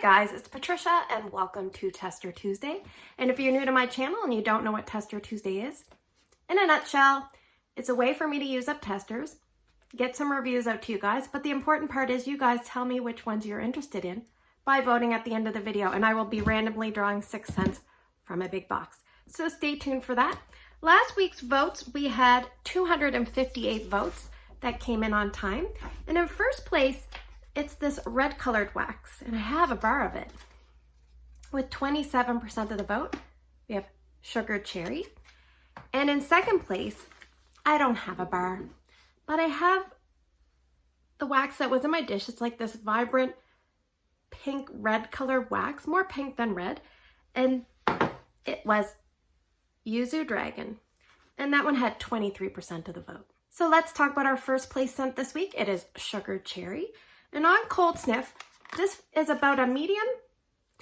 guys, it's Patricia and welcome to Tester Tuesday. And if you're new to my channel and you don't know what Tester Tuesday is, in a nutshell, it's a way for me to use up testers, get some reviews out to you guys, but the important part is you guys tell me which ones you're interested in by voting at the end of the video, and I will be randomly drawing 6 cents from a big box. So stay tuned for that. Last week's votes, we had 258 votes that came in on time. And in first place, it's this red colored wax, and I have a bar of it. With 27% of the vote, we have sugared cherry. And in second place, I don't have a bar, but I have the wax that was in my dish. It's like this vibrant pink red colored wax, more pink than red. And it was Yuzu Dragon. And that one had 23% of the vote. So let's talk about our first place scent this week. It is sugared cherry. And on cold sniff, this is about a medium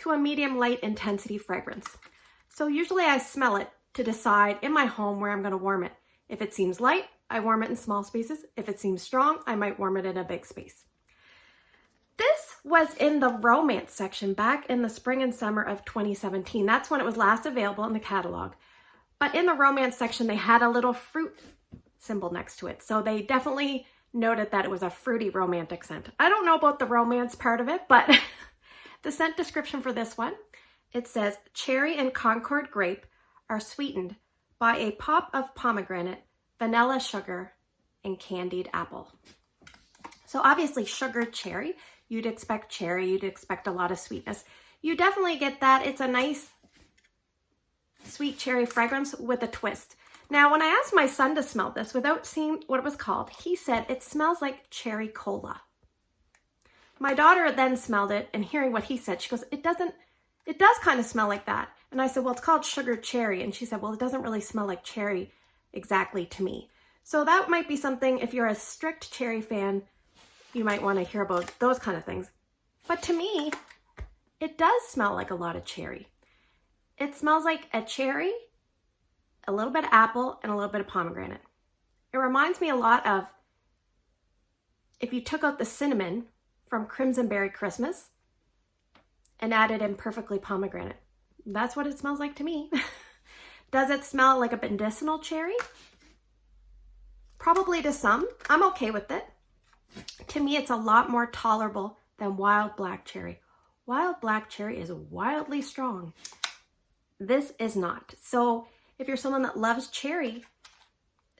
to a medium light intensity fragrance. So usually I smell it to decide in my home where I'm going to warm it. If it seems light, I warm it in small spaces. If it seems strong, I might warm it in a big space. This was in the romance section back in the spring and summer of 2017. That's when it was last available in the catalog. But in the romance section, they had a little fruit symbol next to it. So they definitely noted that it was a fruity romantic scent. I don't know about the romance part of it, but the scent description for this one, it says, cherry and CONCORD grape are sweetened by a pop of pomegranate, vanilla sugar, and candied apple. So obviously sugared cherry, you'd expect a lot of sweetness. You definitely get that. It's a nice sweet cherry fragrance with a twist. Now, when I asked my son to smell this without seeing what it was called, he said it smells like cherry cola. My daughter then smelled it, and hearing what he said, she goes, it does kind of smell like that. And I said, well, it's called sugared cherry. And she said, well, it doesn't really smell like cherry exactly to me. So that might be something, if you're a strict cherry fan, you might want to hear about those kind of things. But to me, it does smell like a lot of cherry. It smells like a cherry, a little bit of apple, and a little bit of pomegranate. It reminds me a lot of if you took out the cinnamon from Crimson Berry Christmas and added in perfectly pomegranate. That's what it smells like to me. Does it smell like a medicinal cherry? Probably to some. I'm okay with it. To me, it's a lot more tolerable than wild black cherry. Wild black cherry is wildly strong. This is not. So if you're someone that loves cherry,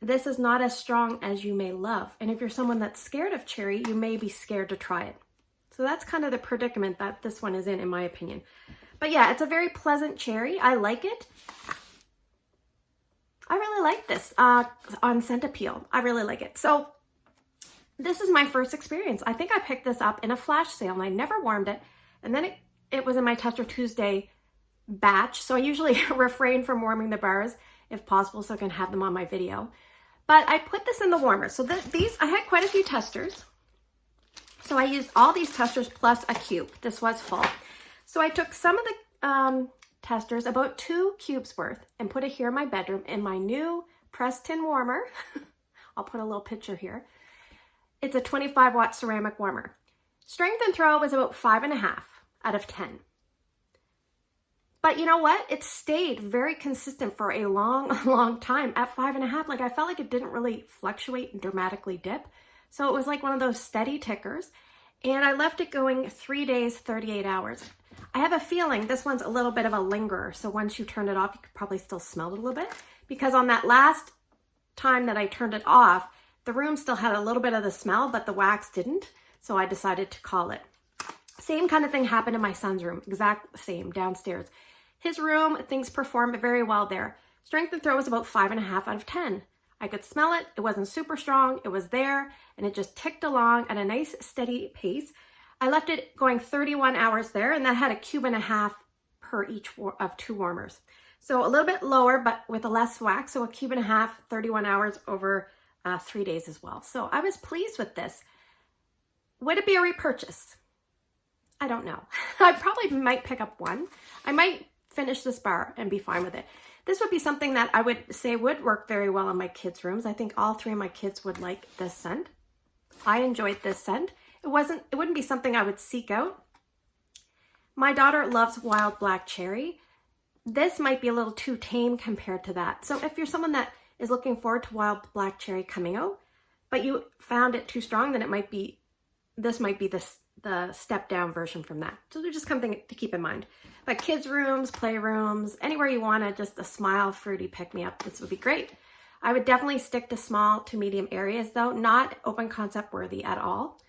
this is not as strong as you may love. And if you're someone that's scared of cherry, you may be scared to try it. So that's kind of the predicament that this one is in my opinion. But yeah, it's a very pleasant cherry. I like it. I really like this on Scent Appeal. I really like it. So this is my first experience. I think I picked this up in a flash sale and I never warmed it. And then it was in my Tester Tuesday batch. So I usually refrain from warming the bars if possible so I can have them on my video. But I put this in the warmer. So I had quite a few testers. So I used all these testers plus a cube. This was full. So I took some of the testers, about 2 cubes worth, and put it here in my bedroom in my new pressed tin warmer. I'll put a little picture here. It's a 25 watt ceramic warmer. Strength and throw was about 5.5 out of 10. But you know what? It stayed very consistent for a long time at 5.5. Like I felt like it didn't really fluctuate and dramatically dip. So it was like one of those steady tickers. And I left it going 3 days, 38 hours. I have a feeling this one's a little bit of a lingerer. So once you turn it off, you could probably still smell it a little bit. Because on that last time that I turned it off, the room still had a little bit of the smell, but the wax didn't. So I decided to call it. Same kind of thing happened in my son's room. Exact same downstairs. His room, things performed very well there. Strength and throw was about 5.5 out of 10. I could smell it. It wasn't super strong. It was there and it just ticked along at a nice steady pace. I left it going 31 hours there and that had 1.5 cubes per each of 2 warmers. So a little bit lower, but with a less wax. So 1.5 cubes, 31 hours over 3 days as well. So I was pleased with this. Would it be a repurchase? I don't know. I probably might pick up one. I might finish this bar and be fine with it. This would be something that I would say would work very well in my kids' rooms. I think all 3 of my kids would like this scent. I enjoyed this scent. It wouldn't be something I would seek out. My daughter loves wild black cherry. This might be a little too tame compared to that. So if you're someone that is looking forward to wild black cherry coming out, but you found it too strong, then this might be the step down version from that. So there's just something to keep in mind. But kids' rooms, playrooms, anywhere you want to just a smile, fruity pick-me-up, this would be great. I would definitely stick to small to medium areas though, not open concept worthy at all.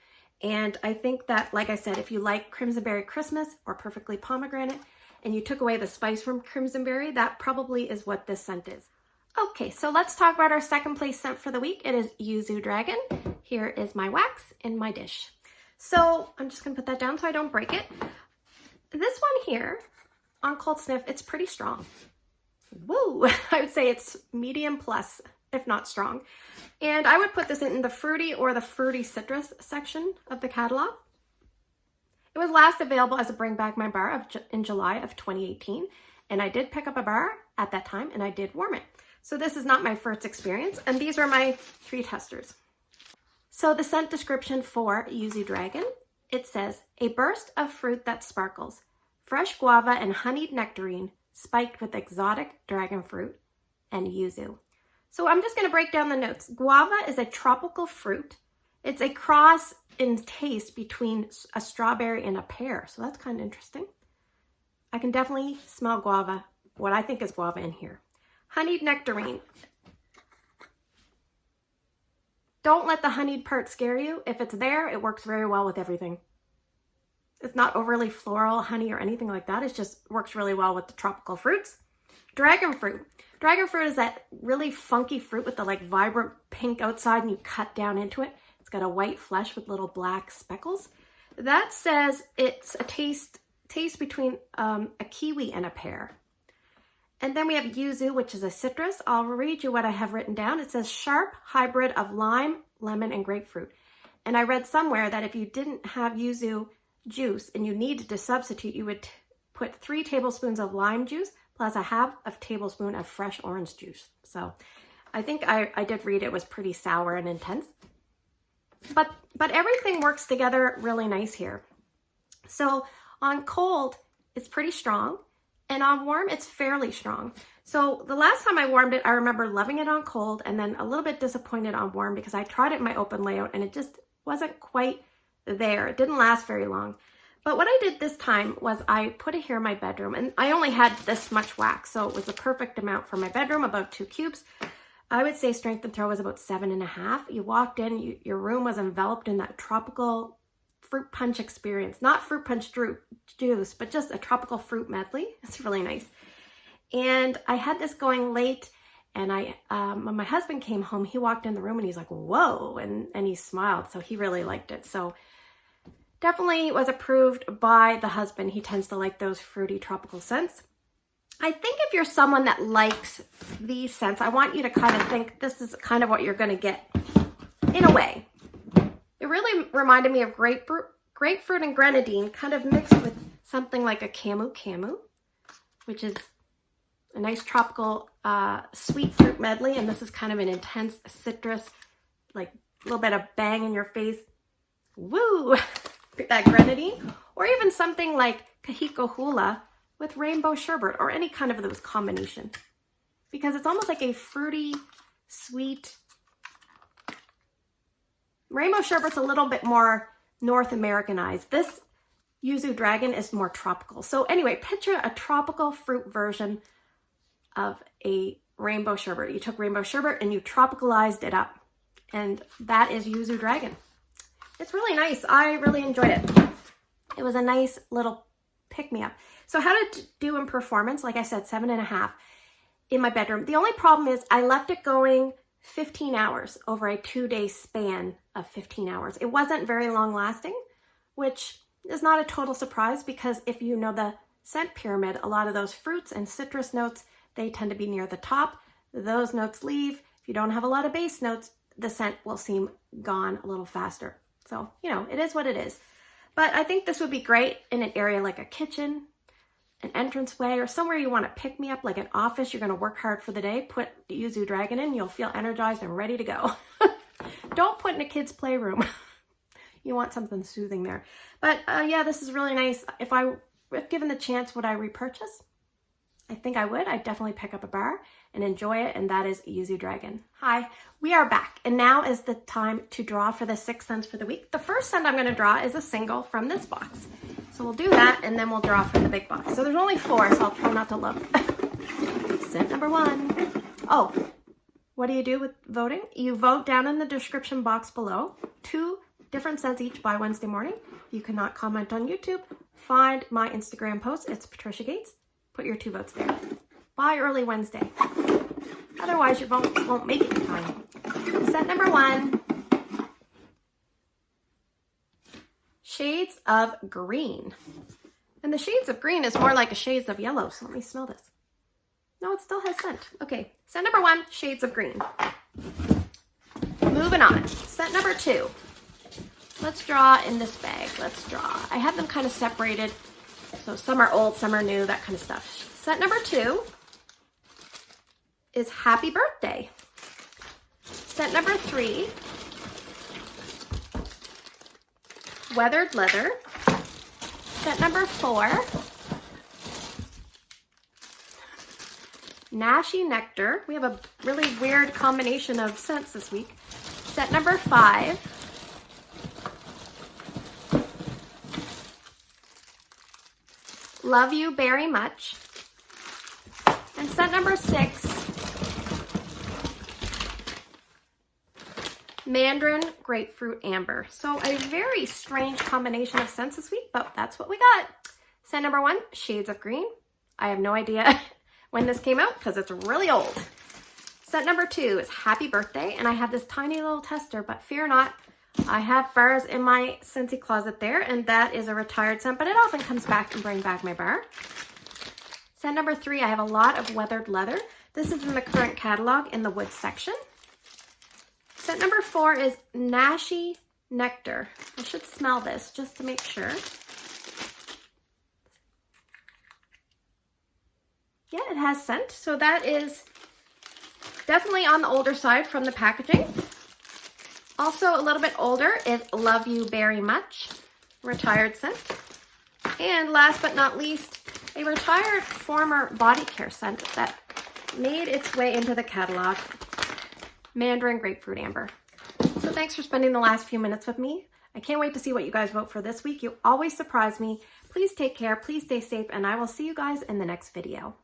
And I think that, like I said, if you like Crimsonberry Christmas or Perfectly Pomegranate, and you took away the spice from Crimsonberry, that probably is what this scent is. Okay, so let's talk about our second place scent for the week. It is Yuzu Dragon. Here is my wax in my dish. So I'm just gonna put that down so I don't break it. This one here, on cold sniff, it's pretty strong. Woo! I would say it's medium plus, if not strong. And I would put this in the fruity or the fruity citrus section of the catalog. It was last available as a Bring Back My Bar in July of 2018. And I did pick up a bar at that time and I did warm it. So this is not my first experience. And these are my 3 testers. So the scent description for Yuzu Dragon, it says, a burst of fruit that sparkles, fresh guava and honeyed nectarine spiked with exotic dragon fruit and yuzu. So I'm just going to break down the notes. Guava is a tropical fruit. It's a cross in taste between a strawberry and a pear. So that's kind of interesting. I can definitely smell guava, what I think is guava in here. Honeyed nectarine. Don't let the honeyed part scare you. If it's there, it works very well with everything. It's not overly floral, honey, or anything like that. It just works really well with the tropical fruits. Dragon fruit. Dragon fruit is that really funky fruit with the like vibrant pink outside and you cut down into it. It's got a white flesh with little black speckles. That says it's a taste between a kiwi and a pear. And then we have yuzu, which is a citrus. I'll read you what I have written down. It says sharp hybrid of lime, lemon, and grapefruit. And I read somewhere that if you didn't have yuzu juice and you needed to substitute, you would put 3 tablespoons of lime juice plus a half of tablespoon of fresh orange juice. So I think I did read it was pretty sour and intense. But everything works together really nice here. So on cold, it's pretty strong. And on warm, it's fairly strong. So the last time I warmed it, I remember loving it on cold and then a little bit disappointed on warm because I tried it in my open layout and it just wasn't quite there. It didn't last very long. But what I did this time was I put it here in my bedroom and I only had this much wax. So it was the perfect amount for my bedroom, about 2 cubes. I would say strength and throw was about 7.5. You walked in, your room was enveloped in that tropical fruit punch experience. Not fruit punch juice, but just a tropical fruit medley. It's really nice. And I had this going late and when my husband came home, he walked in the room and he's like, whoa, and he smiled. So he really liked it. So definitely was approved by the husband. He tends to like those fruity tropical scents. I think if you're someone that likes these scents, I want you to kind of think this is kind of what you're going to get in a way. It really reminded me of grapefruit and grenadine kind of mixed with something like a camu, which is a nice tropical sweet fruit medley. And this is kind of an intense citrus, like a little bit of bang in your face. Woo! That grenadine. Or even something like Kahiko Hula with rainbow sherbet or any kind of those combination. Because it's almost like a fruity, sweet. Rainbow sherbet's a little bit more North Americanized. This Yuzu Dragon is more tropical. So anyway, picture a tropical fruit version of a rainbow sherbet. You took rainbow sherbet and you tropicalized it up. And that is Yuzu Dragon. It's really nice. I really enjoyed it. It was a nice little pick-me-up. So how did it do in performance? Like I said, 7.5 in my bedroom. The only problem is I left it going 15 hours over a 2-day span of 15 hours. It wasn't very long lasting, which is not a total surprise because if you know the scent pyramid, a lot of those fruits and citrus notes, they tend to be near the top. Those notes leave. If you don't have a lot of base notes, the scent will seem gone a little faster. So, you know, it is what it is. But I think this would be great in an area like a kitchen, an entranceway, or somewhere you want to pick me up, like an office. You're going to work hard for the day. Put Yuzu Dragon in. You'll feel energized and ready to go. Don't put in a kid's playroom. You want something soothing there. But yeah, this is really nice. If I if given the chance, would I repurchase? I think I would. I'd definitely pick up a bar and enjoy it, and that is Yuzu Dragon. Hi, we are back, and now is the time to draw for the 6 scents for the week. The first scent I'm going to draw is a single from this box. So we'll do that, and then we'll draw from the big box. So there's only 4, so I'll try not to look. Scent number 1. Oh, what do you do with voting? You vote down in the description box below. 2 different scents each by Wednesday morning. You cannot comment on YouTube. Find my Instagram post. It's Patricia Gates. Put your 2 votes there. By early Wednesday. Otherwise, your vote won't make it in time. Scent number 1. Shades of Green. And the shades of green is more like a shades of yellow, so let me smell this. No, it still has scent. Okay, scent number 1, shades of green. Moving on. Scent number 2. Let's draw in this bag. Let's draw. I have them kind of separated. So some are old, some are new, that kind of stuff. Scent number 2 is Happy Birthday. Scent number 3, Weathered Leather. Scent number 4, Nashi Nectar. We have a really weird combination of scents this week. Scent number 5, Love You Very Much. And scent number 6, Mandarin Grapefruit Amber. So a very strange combination of scents this week, but that's what we got. Scent number 1, Shades of Green. I have no idea when this came out because it's really old. Scent number 2 is Happy Birthday, and I have this tiny little tester, but fear not, I have bars in my Scentsy closet there, and that is a retired scent, but it often comes back and brings back my bar. Scent number 3, I have a lot of Weathered Leather. This is in the current catalog in the wood section. Scent number 4 is Nashi Nectar. I should smell this just to make sure. Yeah, it has scent, so that is definitely on the older side from the packaging. Also a little bit older is Love You Very Much, retired scent. And last but not least, a retired former body care scent that made its way into the catalog, Mandarin Grapefruit Amber. So thanks for spending the last few minutes with me. I can't wait to see what you guys vote for this week. You always surprise me. Please take care, please stay safe, and I will see you guys in the next video.